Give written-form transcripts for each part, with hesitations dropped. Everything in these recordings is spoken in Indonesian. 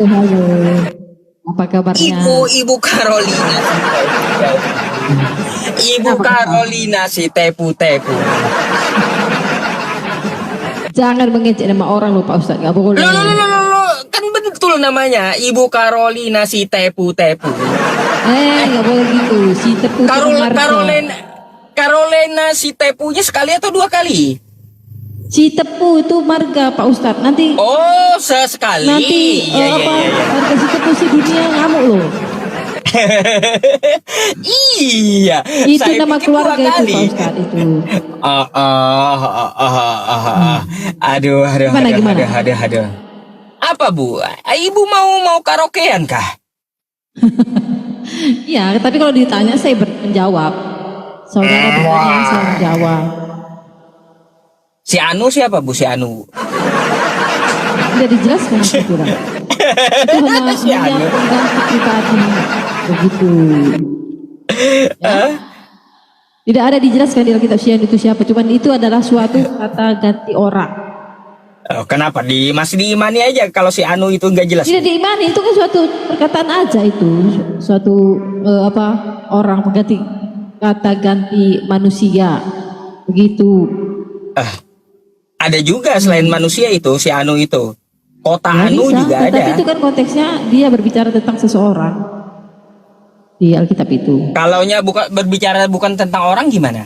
Halo, apa kabarnya? Ibu Carolina. Ibu Kenapa kenapa? Carolina si tepu-tepu. Jangan mengejek nama orang loh Pak Ustadz, nggak Loh, loh, loh, boleh. loh, loh, loh. Kan betul namanya Ibu Carolina si tepu-tepu. Nggak boleh gitu. Si tepu itu marga. Carolina Carolina si tepunya sekali atau dua kali? Si tepu itu marga Pak Ustadz. Nanti Oh, sesekali. nanti Iya, iya, apa iya, iya. marga si tepu si dunia ngamuk loh. Iya, Itu saya nama pikir dua keluarga itu kali. Pak Ustadz itu. Ah, ah, ah, ah, ah, Hmm. ah. Aduh, aduh, Gimana aduh, gimana? aduh, aduh, aduh. Apa Bu? Ibu mau karaokean kah? Iya, tapi kalau ditanya saya menjawab. Saudara bertanya saya menjawab. Si Anu siapa Bu? Si Anu. Tidak dijelaskan itu kurang. Itu hanya Si Anu. pengganti pribadi begitu. Ya. Tidak ada dijelaskan di Alkitab Syian itu siapa, cuman itu adalah suatu kata ganti orang. Oh, kenapa masih diimani aja kalau si Anu itu nggak jelas? Tidak diimani, itu kan suatu perkataan aja itu, suatu orang mengganti kata ganti manusia begitu. Ada juga selain manusia itu si Anu itu. Kota Ya Anu bisa, juga tetapi ada. itu kan konteksnya dia berbicara tentang seseorang di Alkitab itu. Kalaunya berbicara bukan tentang orang gimana?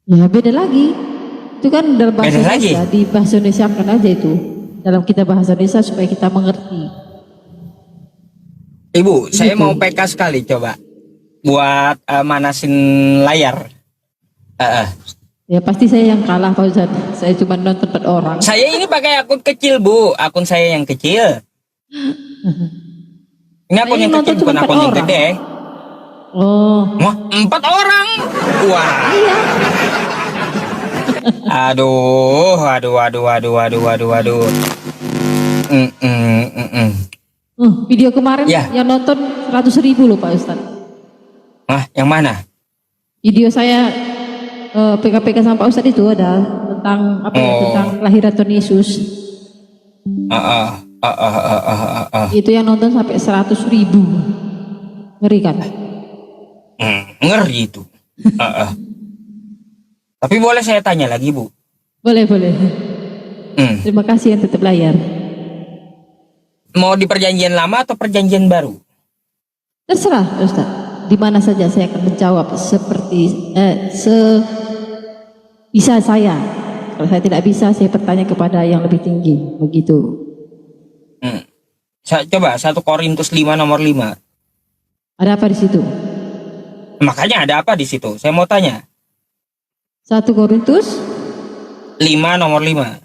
Ya beda lagi. Itu kan dalam bahasa Beda lagi? Indonesia, di bahasa Indonesia kan aja itu. Dalam kita bahasa Indonesia supaya kita mengerti. Ibu, saya Gitu. mau PK sekali coba buat manasin layar. Ya pasti saya yang kalah Pak Ustadz. Saya cuma nonton 4 orang. Saya ini pakai akun kecil Bu, akun saya yang kecil. Ini akun Saya yang nonton kecil cuma bukan 4 akun yang orang. gede. Oh, Wah, 4 orang. Wah. iya. Aduh, aduh, aduh, aduh, aduh, aduh, aduh. Video kemarin Ya. yang nonton 100.000 loh Pak Ustadz. Yang mana? Video saya PKPK sama Pak Ustadz itu ada tentang apa ya, Oh. tentang kelahiran Tuhan Yesus. Itu yang nonton sampai 100.000. Ngeri kan? Ngeri itu. Tapi boleh saya tanya lagi Bu? Boleh, boleh. Hmm. Terima kasih yang tetap layar. Mau di perjanjian lama atau perjanjian baru? Terserah Ustaz. Di mana saja saya akan menjawab seperti bisa saya. Kalau saya tidak bisa, saya bertanya kepada yang lebih tinggi. Begitu. Coba 1 Korintus 5 nomor 5. Ada apa di situ? Makanya ada apa di situ? Saya mau tanya. 1 Korintus 5 nomor 5.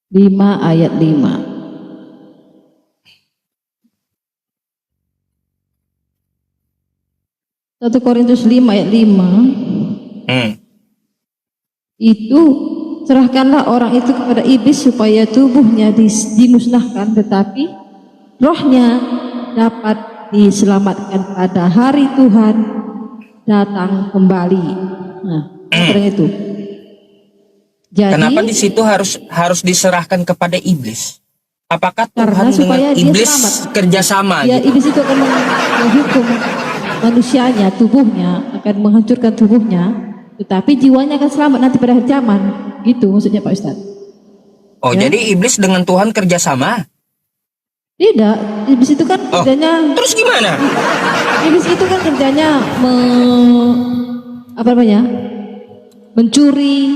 5 ayat 5. Satu Korintus 5 ayat 5 itu, serahkanlah orang itu kepada iblis supaya tubuhnya dimusnahkan, tetapi rohnya dapat diselamatkan pada hari Tuhan datang kembali. Nah, seperti itu. Jadi, Kenapa di situ harus diserahkan kepada iblis? Apakah karena Tuhan dengan supaya dia iblis selamat. kerjasama Ya, gitu? iblis itu akan menghukum manusianya, tubuhnya akan menghancurkan tubuhnya, tetapi jiwanya akan selamat nanti pada akhir zaman. Gitu maksudnya Pak Ustadz. Oh, Ya. jadi iblis dengan Tuhan kerjasama? Tidak, iblis itu kan kerjanya, Terus gimana? iblis itu kan kerjanya apa namanya? Mencuri,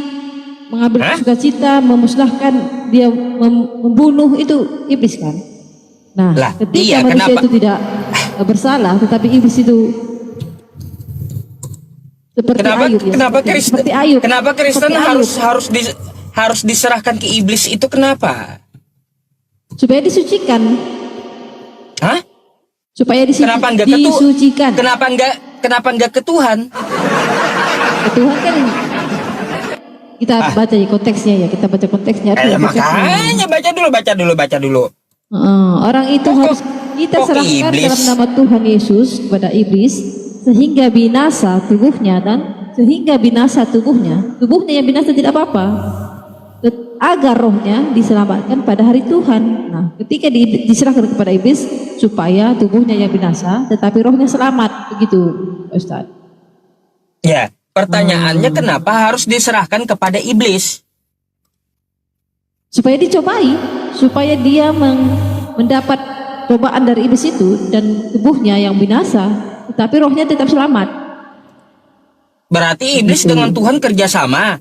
mengambil sukacita, memusnahkan, dia membunuh, itu iblis kan. Nah, Lah, ketika iya, manusia kenapa? itu tidak bersalah, tetapi iblis itu seperti Ayub ya. Kenapa Kristen? Seperti Ayub. Kenapa Kristen Seperti Ayub. harus diserahkan ke iblis itu kenapa? Supaya disucikan. Hah? Supaya Kenapa enggak disucikan. Kenapa enggak ke Tuhan? Tuhan kan kita baca ya konteksnya ya, kita baca konteksnya. Makanya baca dulu. Orang itu harus kita kok serahkan iblis? dalam nama Tuhan Yesus kepada iblis sehingga binasa tubuhnya, dan sehingga binasa tubuhnya yang binasa tidak apa-apa. agar rohnya diselamatkan pada hari Tuhan. Nah, ketika diserahkan kepada iblis supaya tubuhnya yang binasa, tetapi rohnya selamat, begitu, Ustaz. Ya, pertanyaannya kenapa harus diserahkan kepada iblis? Supaya dicobai, supaya dia mendapat cobaan dari iblis itu dan tubuhnya yang binasa, tetapi rohnya tetap selamat. Berarti iblis dengan Tuhan kerjasama.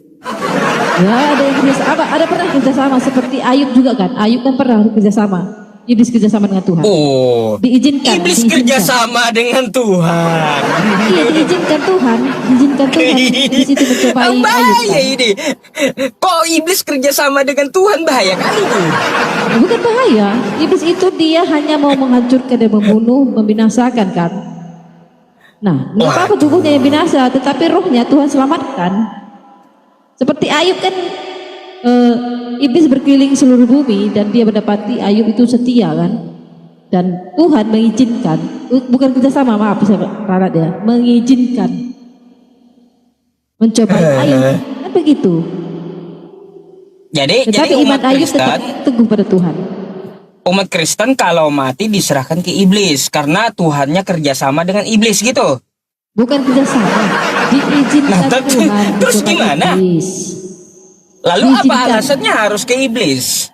Ya, ada yang kerjasama, ada pernah kerjasama seperti Ayub juga kan. Ayub kan pernah kerjasama. Iblis kerjasama dengan Tuhan. Oh, Diizinkan. iblis kerjasama dengan Tuhan. Iya, diizinkan Tuhan. Iblis itu mencobai Ayub. Bahaya ini. Kok iblis kerjasama dengan Tuhan, bahaya kali itu. Bukan bahaya. Iblis itu dia hanya mau menghancurkan dan membunuh, membinasakan kan. Nah, nggak apa-apa tubuhnya yang binasa, tetapi rohnya Tuhan selamatkan. Seperti Ayub kan, iblis berkeliling seluruh bumi dan dia mendapati Ayub itu setia kan, dan Tuhan mengizinkan, bukan kerjasama, maaf saya ralat ya, mengizinkan mencobai Ayub kan begitu. Tetapi umat iman Ayub Kristen, tetap teguh pada Tuhan. Umat Kristen kalau mati diserahkan ke iblis karena Tuhannya kerjasama dengan iblis gitu. Bukan kerjasama, diizinkan Tuhan. Terus gimana? Iblis. Lalu Diizinkan. apa alasannya harus ke iblis?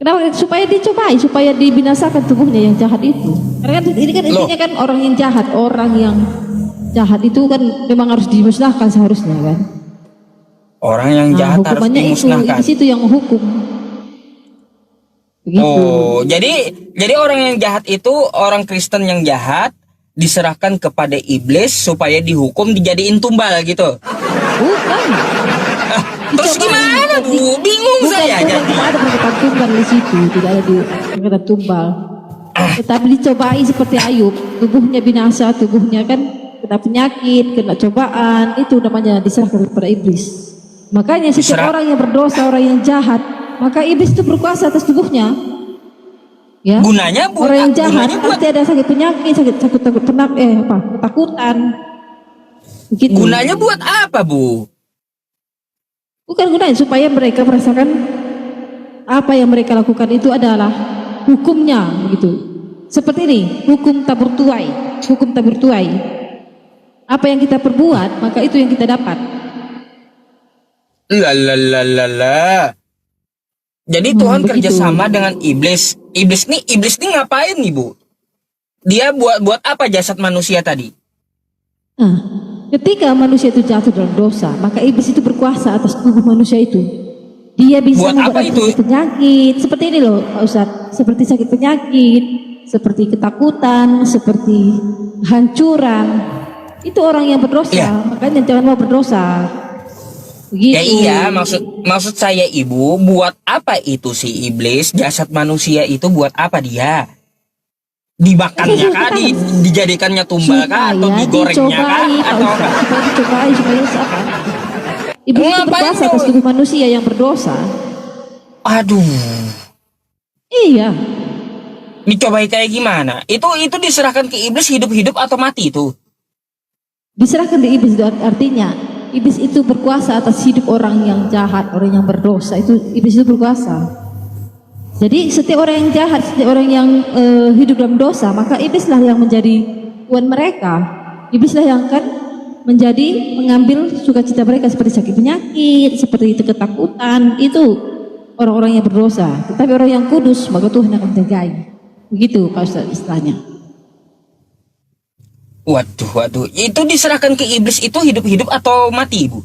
Kenapa? Supaya dicobai, supaya dibinasakan tubuhnya yang jahat itu. Karena kan ini kan intinya kan orang yang jahat itu kan memang harus dimusnahkan seharusnya kan. Orang yang jahat harus dimusnahkan. Iblis itu yang menghukum. Begitu. Oh, jadi orang yang jahat itu, orang Kristen yang jahat diserahkan kepada iblis supaya dihukum, dijadiin tumbal gitu. Bukan. Terus gimana Bu? Bingung saya jadi. Tidak ada perkataan tumbal di situ, tidak ada perkataan tumbal. Tetapi dicobai seperti Ayub, tubuhnya binasa, tubuhnya kan kena penyakit, kena cobaan, itu namanya diserahkan kepada iblis. Makanya setiap orang yang berdosa, orang yang jahat, maka iblis itu berkuasa atas tubuhnya. Ya. Gunanya buat orang yang jahat pasti ada sakit penyakit, ketakutan. Begitu. Gunanya buat apa, Bu? Bukan gunanya supaya mereka merasakan apa yang mereka lakukan itu adalah hukumnya, begitu. Seperti ini, hukum tabur tuai. Apa yang kita perbuat, maka itu yang kita dapat. Jadi Tuhan kerjasama dengan iblis. Iblis nih ngapain nih Bu? Dia buat apa jasad manusia tadi? Nah, ketika manusia itu jatuh dalam dosa, maka iblis itu berkuasa atas tubuh manusia itu. Dia bisa membuat penyakit seperti ini loh, Pak Ustadz. Seperti sakit penyakit, seperti ketakutan, seperti hancuran. Itu orang yang berdosa, makanya jangan mau berdosa. Begitu. Ya iya, maksud saya Ibu, buat apa itu si iblis, jasad manusia itu buat apa dia? Dimakannya kah, dijadikannya tumbal kah, atau digorengnya kah, atau apa? Supaya apa? Iblis itu berkuasa atas tubuh manusia yang berdosa. Aduh. Iya. Dicobai kayak gimana? Itu diserahkan ke iblis hidup-hidup atau mati itu? Diserahkan ke iblis, artinya iblis itu berkuasa atas hidup orang yang jahat, orang yang berdosa. Itu iblis itu berkuasa. Jadi setiap orang yang jahat, setiap orang yang hidup dalam dosa, maka iblislah yang menjadi tuan mereka. Iblislah yang akan mengambil sukacita mereka, seperti sakit penyakit, seperti itu ketakutan. Itu orang-orang yang berdosa. Tetapi orang yang kudus, maka Tuhan akan menjagai. Begitu Pak Ustaz istilahnya. Waduh. Itu diserahkan ke iblis itu hidup-hidup atau mati, Bu?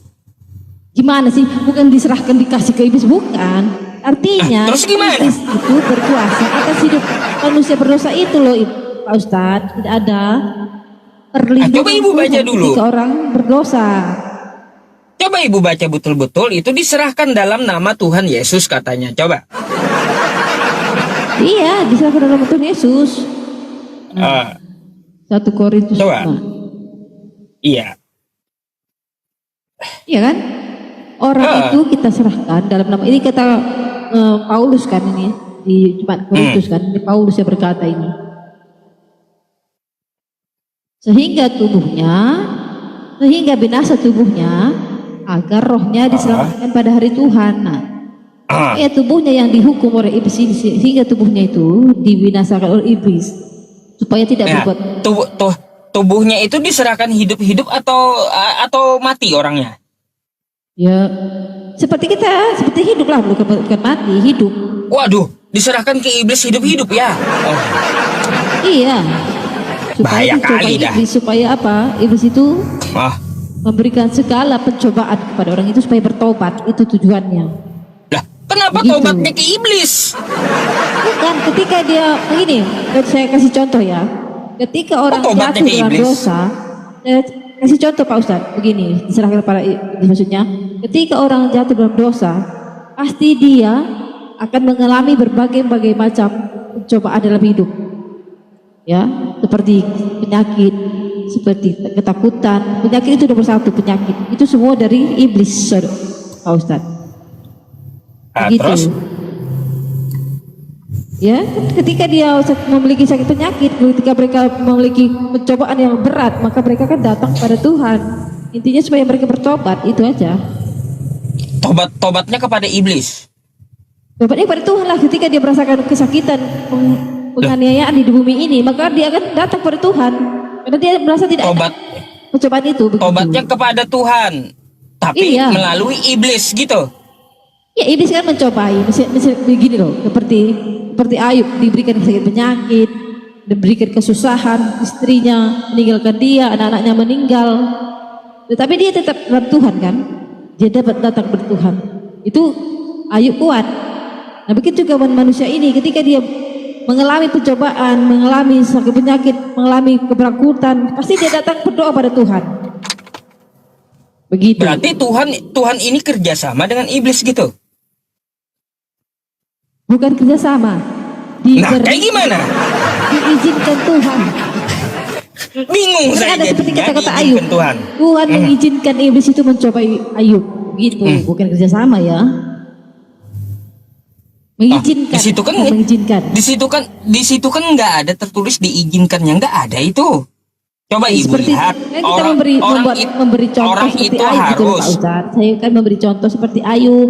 Gimana sih? Bukan diserahkan dikasih ke iblis, bukan. Artinya terus gimana? Iblis itu berkuasa atas hidup manusia berdosa itu loh, Pak Ustadz. Tidak ada perlindungan. Coba Ibu baca dulu. Ketika orang berdosa. Coba Ibu baca betul-betul, itu diserahkan dalam nama Tuhan Yesus katanya. Coba. Iya, diserahkan dalam nama Tuhan Yesus. 1 Korintus. Coba. Iya. Iya kan? Orang itu kita serahkan dalam nama, ini kata Paulus kan, ini di Jemaat Korintus kan, ini Paulus yang berkata ini. Sehingga binasa tubuhnya agar rohnya diselamatkan pada hari Tuhan. Nah, ya tubuhnya yang dihukum oleh iblis ini, sehingga tubuhnya itu dibinasakan oleh iblis supaya tidak Ya, berbuat. tubuhnya itu diserahkan hidup-hidup atau mati orangnya. Ya, seperti hidup lah, bukan mati, hidup. Waduh, diserahkan ke iblis hidup-hidup ya. Oh, Iya. Supaya bahaya dicoba kali dah. iblis, supaya apa? Iblis itu Ah, memberikan segala pencobaan kepada orang itu supaya bertobat, itu tujuannya. lah, kenapa Begitu. tobatnya ke iblis? Bukan, ketika dia begini, saya kasih contoh ya. Ketika orang tobatnya jatuh ke dalam iblis? dosa, saya kasih contoh Pak Ustadz, begini, diserahkan kepada iblis maksudnya. Ketika orang jatuh dalam dosa, pasti dia akan mengalami berbagai macam pencobaan dalam hidup. Ya, seperti penyakit, seperti ketakutan. Penyakit itu nomor satu, penyakit. Itu semua dari iblis, Pak Ustadz. Begitu. Terus? Ya, ketika dia memiliki sakit penyakit, ketika mereka memiliki pencobaan yang berat, maka mereka akan datang pada Tuhan. Intinya supaya mereka bertobat, itu aja. Tobatnya kepada iblis. Tobatnya pada Tuhan lah. Ketika dia merasakan kesakitan, penganiayaan di bumi ini, maka dia akan datang pada Tuhan. Karena dia merasa tidak Tobat pencobaan itu. Begitu. Tobatnya kepada Tuhan, tapi Iya. melalui iblis gitu. Ya, iblis kan mencobai, misalnya begini loh, seperti Ayub diberikan sakit penyakit, diberikan kesusahan, istrinya meninggalkan dia, anak-anaknya meninggal, tetapi dia tetap dalam Tuhan kan, dia dapat datang ber Tuhan. Itu Ayub kuat. Nah begitu juga manusia ini, ketika dia mengalami pencobaan, mengalami sakit penyakit, mengalami kebangkrutan, pasti dia datang berdoa pada Tuhan. Begitu. Berarti Tuhan ini kerjasama dengan iblis gitu. Bukan kerjasama. Nah, kayak gimana? Diizinkan Tuhan. Bingung Kan saya ada seperti jadinya, kata-kata diizinkan Ayub. Tuhan. Tuhan mengizinkan iblis itu mencobai Ayub. Gitu, bukan kerjasama ya. Mengizinkan. Di situ kan mengizinkan. Di situ kan nggak ada tertulis diizinkannya, nggak ada itu. Coba ibu Seperti lihat kan kita memberi contoh orang seperti itu Ayub gitu loh, Pak harus Ustadz. Saya kan memberi contoh seperti Ayub.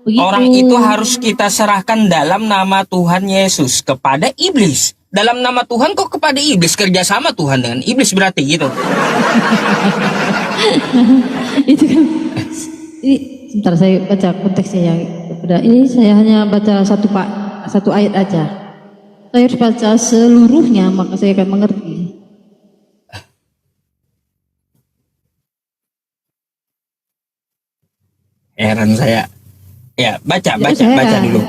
Begitu. orang itu harus kita serahkan dalam nama Tuhan Yesus kepada iblis. Dalam nama Tuhan kok kepada iblis, kerjasama Tuhan dengan iblis berarti gitu. Itu kan. Ini sebentar saya baca konteksnya ya. Ini saya hanya baca satu ayat aja. Saya harus baca seluruhnya maka saya akan mengerti. Heran saya. Ya, baca Heran. dulu.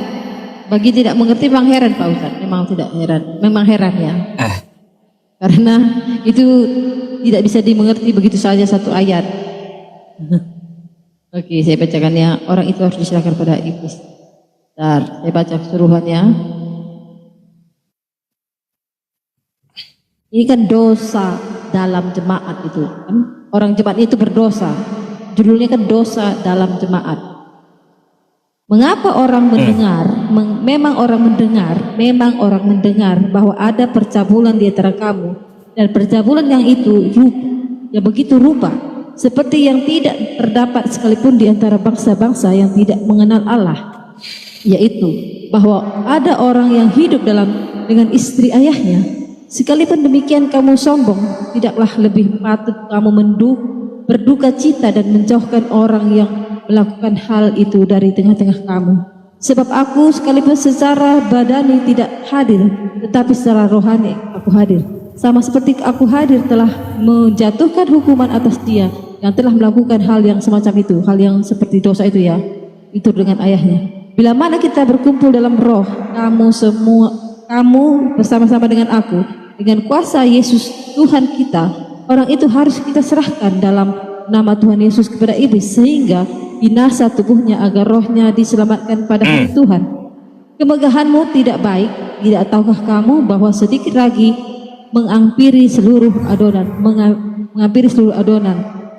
Bagi tidak mengerti memang heran Pak Ustadz. Memang tidak heran. Memang heran ya. Ah, Karena itu tidak bisa dimengerti begitu saja satu ayat. Oke, saya bacakan ya. Orang itu harus diserahkan pada iblis. Bentar, saya baca keseluruhannya. Ini kan dosa dalam jemaat itu kan. Orang jemaat itu berdosa. Judulnya kan dosa dalam jemaat. Mengapa orang mendengar? Memang orang mendengar bahwa ada percabulan di antara kamu, dan percabulan yang itu begitu rupa seperti yang tidak terdapat sekalipun di antara bangsa-bangsa yang tidak mengenal Allah, yaitu bahwa ada orang yang hidup dengan istri ayahnya. Sekalipun demikian kamu sombong, tidaklah lebih patut kamu berduka cita dan menjauhkan orang yang melakukan hal itu dari tengah-tengah kamu. Sebab aku sekalipun secara badani tidak hadir, tetapi secara rohani aku hadir. Sama seperti aku hadir telah menjatuhkan hukuman atas dia yang telah melakukan hal yang semacam itu, hal yang seperti dosa itu ya, itu dengan ayahnya. Bila mana kita berkumpul dalam roh, kamu bersama-sama dengan aku, dengan kuasa Yesus Tuhan kita, orang itu harus kita serahkan dalam nama Tuhan Yesus kepada iblis, sehingga binasa tubuhnya agar rohnya diselamatkan pada hari Tuhan. Kemegahanmu tidak baik, tidak tahukah kamu bahwa sedikit lagi mengampiri seluruh adonan.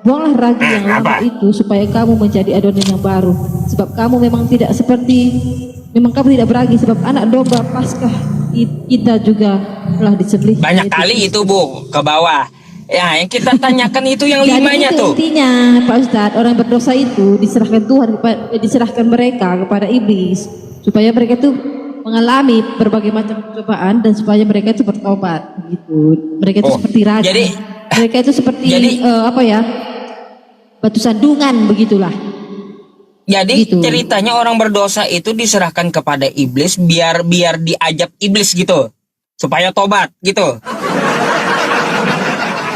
Buanglah ragi yang lama itu supaya kamu menjadi adonan yang baru. Sebab kamu memang kamu tidak beragi, sebab anak domba Paskah kita juga telah disembelih. banyak kali itu Bu ke bawah. Ya, yang kita tanyakan itu yang Jadi limanya itu tuh. intinya Pak Ustadz, orang berdosa itu diserahkan Tuhan, diserahkan mereka kepada iblis supaya mereka itu mengalami berbagai macam cobaan dan supaya mereka itu bertobat begitu. Mereka itu Oh, seperti raja. jadi- Mereka itu seperti jadi- apa ya? Batu sandungan begitulah. Jadi Gitu. ceritanya orang berdosa itu diserahkan kepada iblis biar diajak iblis gitu. Supaya tobat gitu.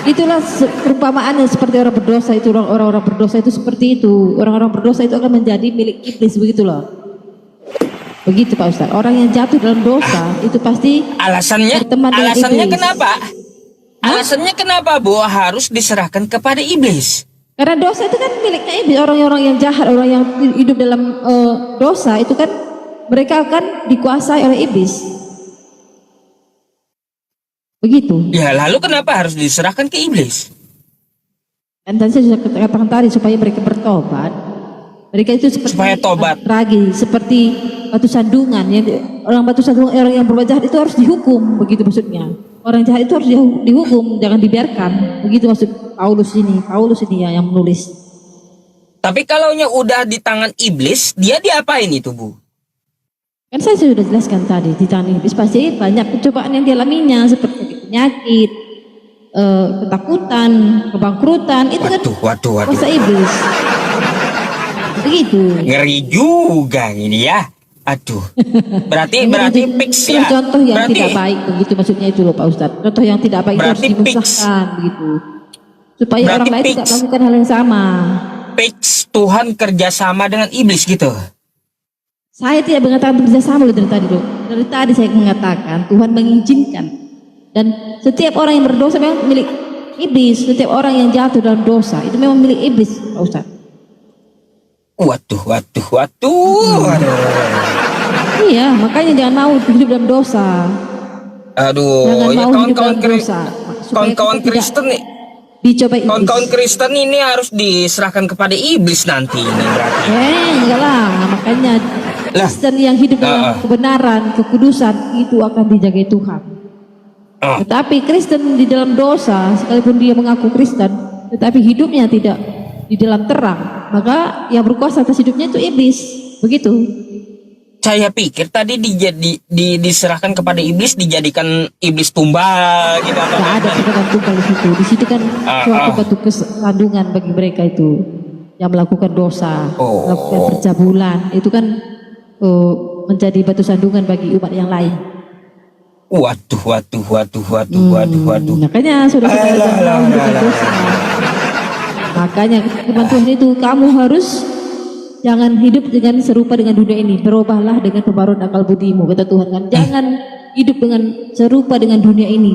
Itulah perumpamaannya seperti orang berdosa itu, orang-orang berdosa itu seperti itu. Orang-orang berdosa itu akan menjadi milik iblis begitu loh. Begitu Pak Ustadz. Orang yang jatuh dalam dosa itu pasti Alasannya berteman dengan alasannya iblis. kenapa? Alasannya kenapa Bu harus diserahkan kepada iblis? Karena dosa itu kan miliknya iblis. Orang-orang yang jahat, orang yang hidup dalam dosa itu kan mereka akan dikuasai oleh iblis. Begitu. Ya lalu kenapa harus diserahkan ke iblis? Dan tadi saya sudah katakan tadi supaya mereka bertobat. Mereka itu seperti Supaya tobat. ragi, seperti batu sandungan. Orang batu sandungan, orang yang berbuat jahat itu harus dihukum, begitu maksudnya. Orang jahat itu harus dihukum, jangan dibiarkan. Begitu maksud Paulus ini yang menulis. Tapi kalaunya udah di tangan iblis, dia diapain itu Bu? Kan saya sudah jelaskan tadi, di tangan iblis pasti banyak pencobaan yang dialaminya seperti penyakit, ketakutan, kebangkrutan, itu kan Waduh. kuasa iblis. Begitu. Ngeri juga ini ya. Aduh. Berarti fix ya. Contoh yang Berarti tidak baik begitu maksudnya itu loh Pak Ustadz. Contoh yang tidak baik itu harus Berarti fix. dimusnahkan begitu. Supaya Berarti orang lain fix. tidak melakukan hal yang sama. fix Tuhan kerjasama dengan iblis gitu. Saya tidak mengatakan bekerjasama loh dari tadi loh. Dari tadi saya mengatakan Tuhan mengizinkan. Dan setiap orang yang berdosa memang milik iblis. Setiap orang yang jatuh dalam dosa itu memang milik iblis Pak Ustadz. Waduh. Iya, makanya jangan mau hidup dalam dosa. Aduh, Jangan ya mau hidup kawan-kawan dalam dosa. Supaya kawan-kawan kita tidak Kristen nih. dicoba iblis. Kawan-kawan Kristen ini harus diserahkan kepada iblis nanti ini berarti. Enggak lah, makanya Lah. Kristen yang hidup dalam kebenaran, kekudusan itu akan dijaga Tuhan. Ah. Tetapi Kristen di dalam dosa, sekalipun dia mengaku Kristen, tetapi hidupnya tidak di dalam terang, maka yang berkuasa atas hidupnya itu iblis. Begitu. Saya pikir tadi diserahkan kepada iblis, dijadikan iblis tumbal gitu atau Tidak ada perkataan tunggal di situ. Di situ kan suatu batu kesandungan bagi mereka itu yang melakukan dosa, melakukan percabulan. Itu kan menjadi batu sandungan bagi umat yang lain. Waduh. Makanya saudara-saudara jangan mau hidup dalam dosa. Makanya firman Tuhan itu kamu harus jangan hidup dengan serupa dengan dunia ini. Berubahlah dengan pembaruan akal budimu, kata Tuhan kan. Jangan hidup dengan serupa dengan dunia ini.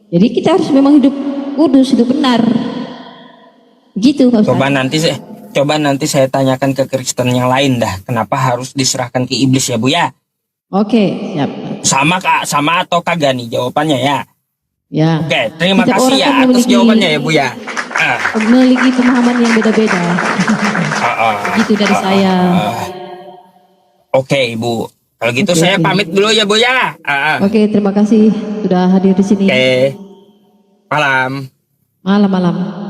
Jadi kita harus memang hidup kudus, hidup benar. Begitu Pak Ustaz. Coba nanti saya tanyakan ke Kristen yang lain dah. Kenapa harus diserahkan ke iblis ya Bu ya? Oke, siap. Sama atau kagak nih jawabannya ya? Ya. Oke, terima Setiap kasih orang ya kan atas memiliki- jawabannya ya Bu ya. Memiliki pemahaman yang beda-beda. Begitu dari saya. Oke Ibu. Kalau gitu Oke, saya oke. pamit dulu ya Bu ya. Oke, terima kasih sudah hadir di sini. Oke. Malam. Malam-malam.